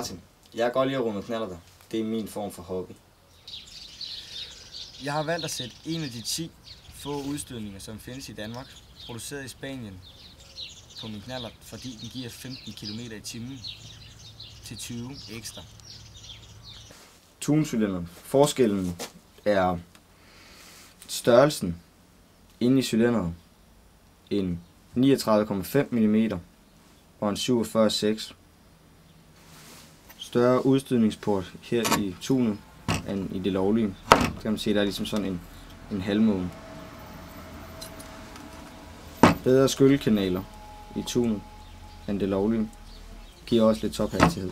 Martin. Jeg kan godt lide at rulle med knallerter. Det er min form for hobby. Jeg har valgt at sætte en af de 10 få udstødninger, som findes i Danmark, produceret i Spanien, på min knallert, fordi den giver 15 km i timen til 20 ekstra. Tunencylinderen. Forskellen er størrelsen inde i cylinderen. En 39,5 mm og en 47,6. Større udstødningsport her i tunet end i det lovlige. Det kan man se, der er ligesom sådan en halvmåne. Bedre skyllekanaler i tunet end det lovlige. Giver også lidt tophastighed.